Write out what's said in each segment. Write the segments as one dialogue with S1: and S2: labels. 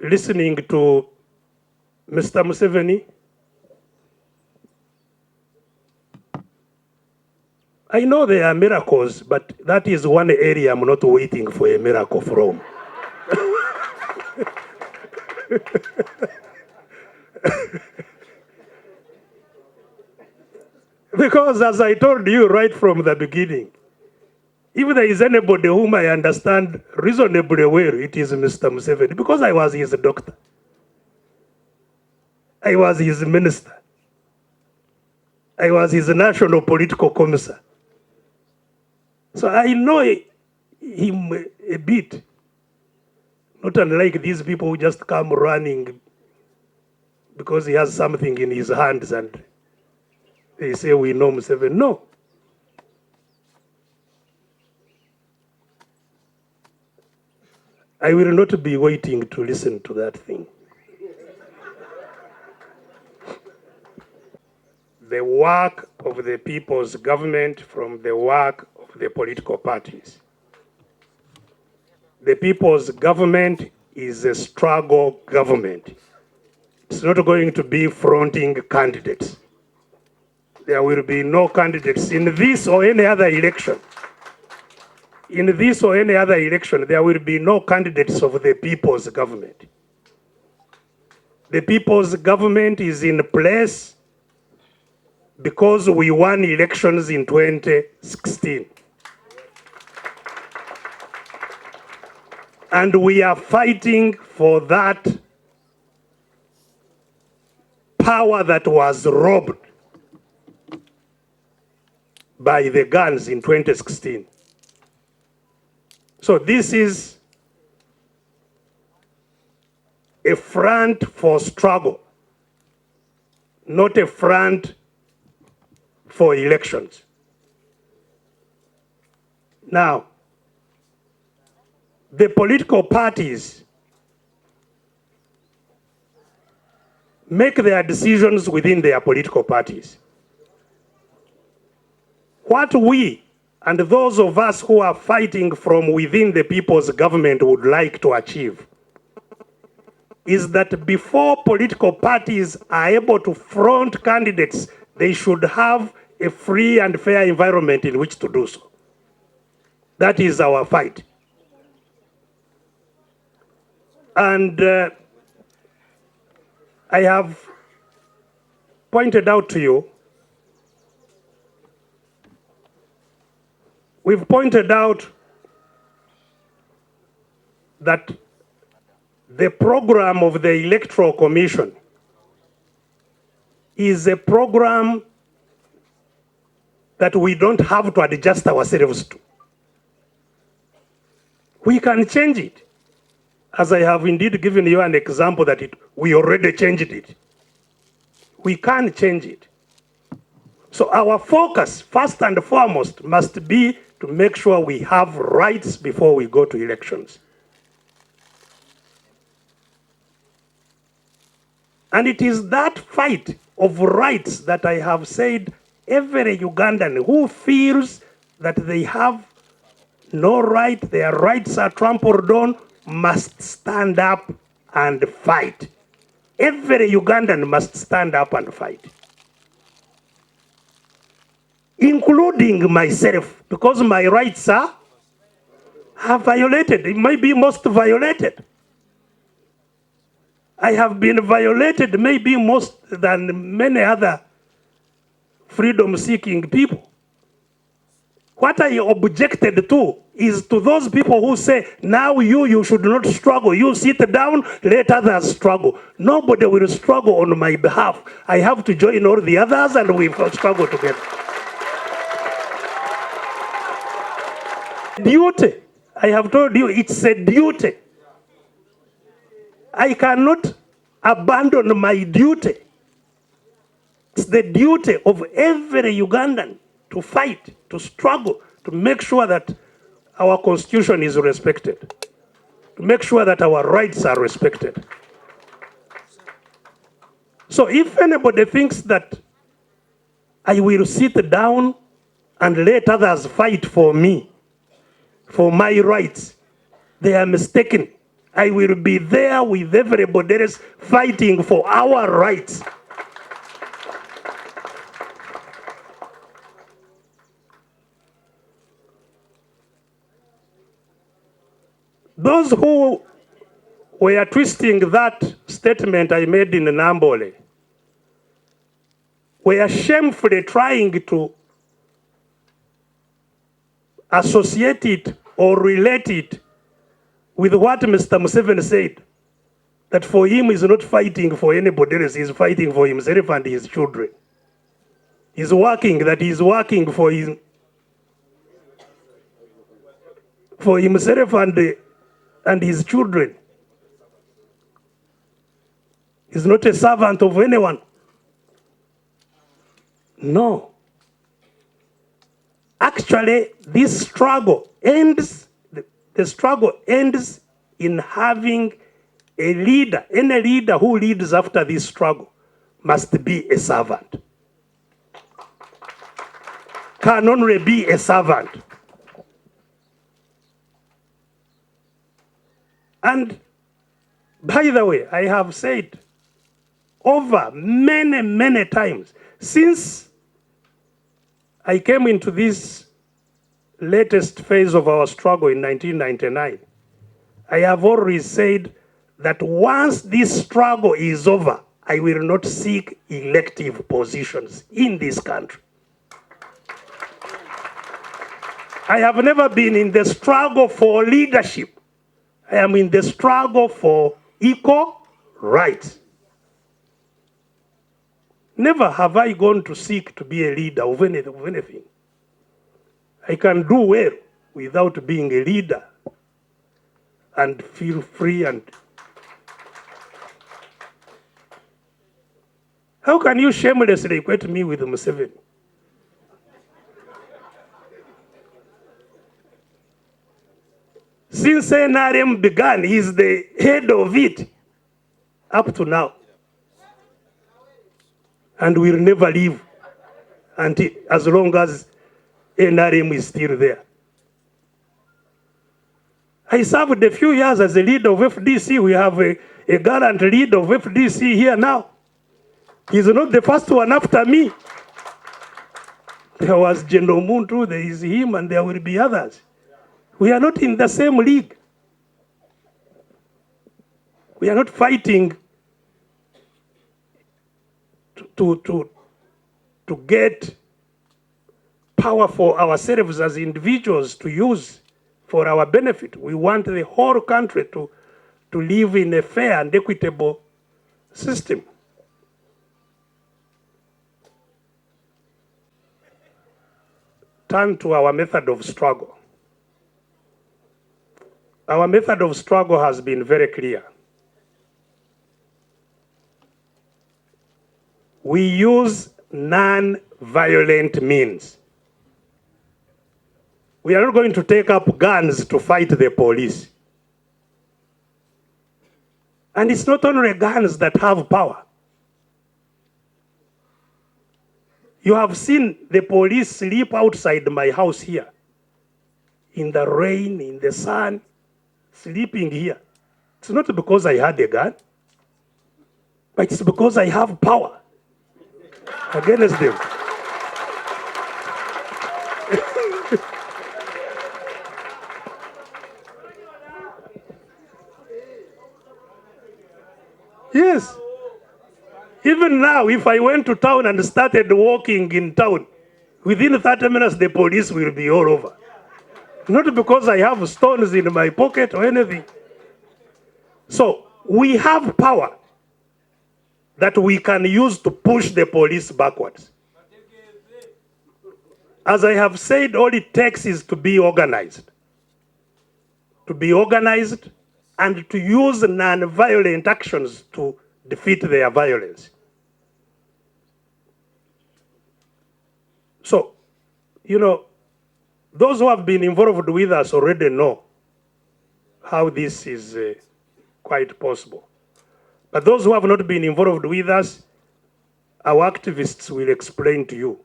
S1: listening to Mr. Museveni, I know there are miracles, but that is one area I'm not waiting for a miracle from. Because as I told you right from the beginning, if there is anybody whom I understand reasonably well, it is Mr. Museveni, because I was his doctor. I was his minister. I was his national political commissar. So I know him a bit. Not unlike these people who just come running because he has something in his hands and they say we know Museveni. No. I will not be waiting to listen to that thing. The work of the people's government from the work of the political parties. The people's government is a struggle government. It's not going to be fronting candidates. There will be no candidates in this or any other election. In this or any other election, there will be no candidates of the people's government. The people's government is in place because we won elections in 2016. And we are fighting for that power that was robbed by the guns in 2016. So this is a front for struggle, not a front for elections. Now, the political parties make their decisions within their political parties. What we and those of us who are fighting from within the people's government would like to achieve is that before political parties are able to front candidates, they should have a free and fair environment in which to do so. That is our fight. And I have pointed out to you, we've pointed out that the program of the Electoral Commission is a program that we don't have to adjust ourselves to. We can change it. As I have indeed given you an example that we already changed it. We can change it. So our focus, first and foremost, must be to make sure we have rights before we go to elections. And it is that fight of rights that I have said every Ugandan who feels that they have no right, their rights are trampled on, must stand up and fight. Every Ugandan must stand up and fight. Including myself, because my rights are violated. It may be most violated. I have been violated maybe most than many other freedom-seeking people. What I objected to is to those people who say, now you should not struggle. You sit down, let others struggle. Nobody will struggle on my behalf. I have to join all the others and we struggle together. Duty. I have told you, it's a duty. I cannot abandon my duty. It's the duty of every Ugandan to fight, to struggle, to make sure that our constitution is respected, to make sure that our rights are respected. So if anybody thinks that I will sit down and let others fight for me, for my rights, they are mistaken. I will be there with everybody else fighting for our rights. Those who were twisting that statement I made in Nambole were shamefully trying to associate it or relate it with what Mr. Museveni said, that for him he's not fighting for anybody else, he's fighting for himself and his children. He's working for himself and his children. He's not a servant of anyone. No. Actually, this struggle ends, the struggle ends in having a leader. Any leader who leads after this struggle must be a servant. Can only be a servant. And by the way, I have said over many, many times, since I came into this latest phase of our struggle in 1999, I have always said that once this struggle is over, I will not seek elective positions in this country. I have never been in the struggle for leadership. I am in the struggle for equal rights. Never have I gone to seek to be a leader of anything. I can do well without being a leader and feel free. And how can you shamelessly equate me with Museveni? Since NRM began, he's the head of it up to now. And will never leave until, as long as NRM is still there. I served a few years as a leader of FDC. We have a gallant leader of FDC here now. He's not the first one after me. There was General Muntu, there is him, and there will be others. We are not in the same league. We are not fighting to get power for ourselves as individuals to use for our benefit. We want the whole country to live in a fair and equitable system. Turn to our method of struggle. Our method of struggle has been very clear. We use non-violent means. We are not going to take up guns to fight the police. And it's not only guns that have power. You have seen the police sleep outside my house here, in the rain, in the sun, sleeping here. It's not because I had a gun, but it's because I have power against them. Yes. Even now, if I went to town and started walking in town, within 30 minutes, the police will be all over. Not because I have stones in my pocket or anything. So we have power that we can use to push the police backwards. As I have said, all it takes is to be organized. To be organized and to use non-violent actions to defeat their violence. So, you know, those who have been involved with us already know how this is quite possible. But those who have not been involved with us, our activists will explain to you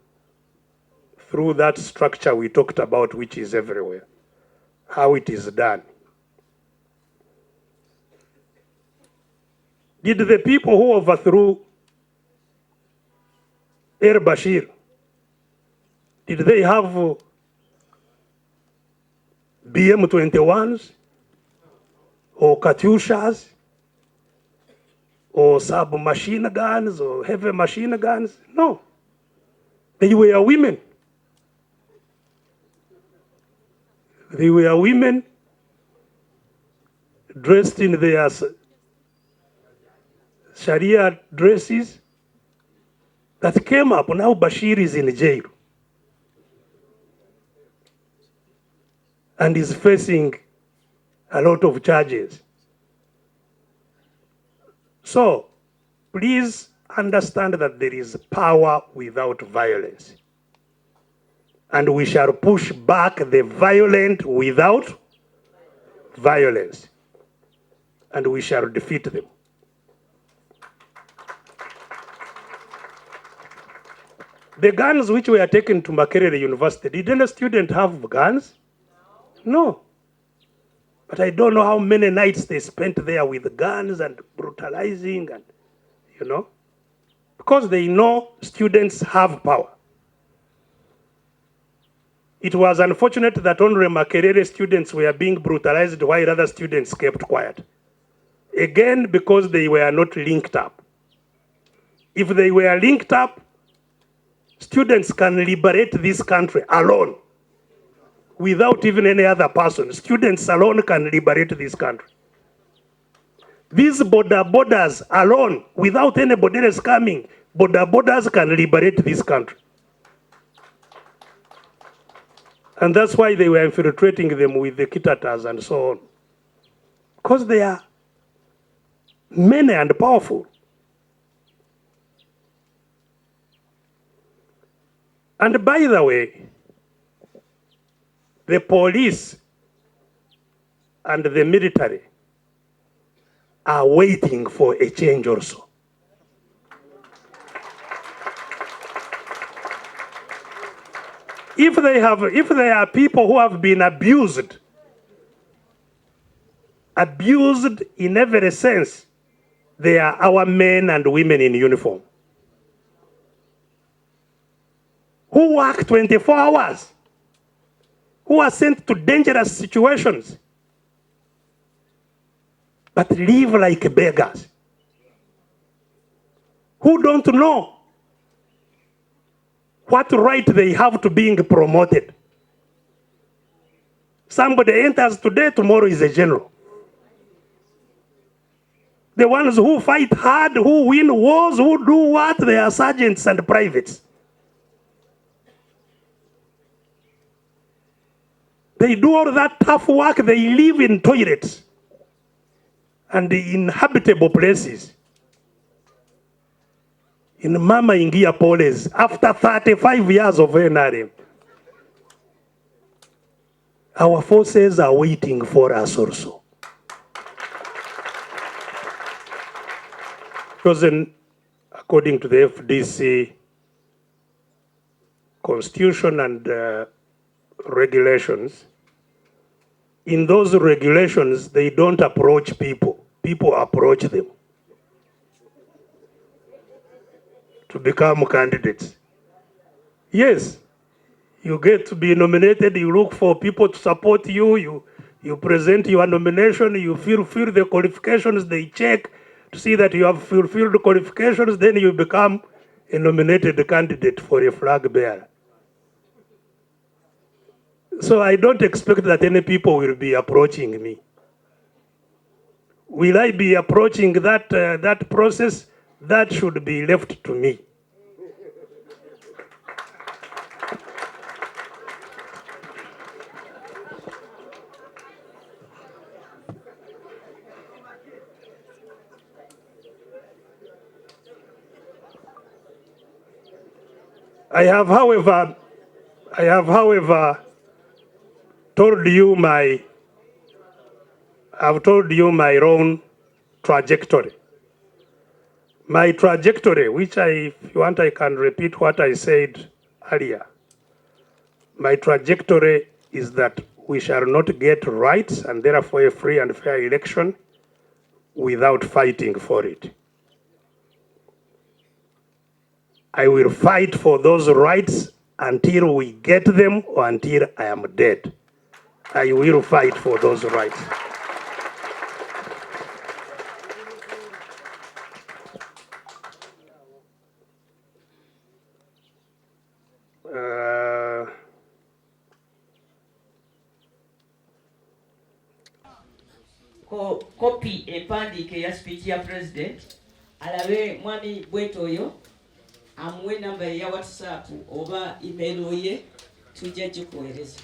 S1: through that structure we talked about, which is everywhere, how it is done. Did the people who overthrew al-Bashir, did they have BM-21s or Katyushas or submachine guns or heavy machine guns? No. They were women. They were women dressed in their Sharia dresses that came up. Now Bashir is in jail and is facing a lot of charges. So please understand that there is power without violence. And we shall push back the violent without violence. And we shall defeat them. The guns which were taken to Makerere University, did any student have guns? No. But I don't know how many nights they spent there with guns and brutalizing and, because they know students have power. It was unfortunate that only Makerere students were being brutalized while other students kept quiet. Again, because they were not linked up. If they were linked up, students can liberate this country alone, without even any other person. Students alone can liberate this country. These borders alone, without anybody else coming, borders can liberate this country. And that's why they were infiltrating them with the Kitatas and so on. Because they are many and powerful. And by the way, the police and the military are waiting for a change also. If they are people who have been abused in every sense, they are our men and women in uniform, who work 24 hours, who are sent to dangerous situations, but live like beggars, who don't know what right they have to being promoted. Somebody enters today, tomorrow is a general. The ones who fight hard, who win wars, who do what, they are sergeants and privates. They do all that tough work, they live in toilets and in habitable places. In Mama Ingia Poles, after 35 years of NRM, our forces are waiting for us also. Chosen according to the FDC constitution and regulations. In those regulations, they don't approach people. People approach them to become candidates. Yes, you get to be nominated, you look for people to support you, you present your nomination, you fulfill the qualifications, they check to see that you have fulfilled the qualifications, then you become a nominated candidate for a flag bearer. So I don't expect that any people will be approaching me. Will I be approaching that process? That should be left to me. I have, however, told you my own trajectory. My trajectory, which if you want, I can repeat what I said earlier. My trajectory is that we shall not get rights and therefore a free and fair election without fighting for it. I will fight for those rights until we get them or until I am dead. I will fight for those rights.
S2: Copy empandiike ya speech ya president alabe mwami bwetoyo amuwe namba ya WhatsApp oba email ye tujja gikuweereza.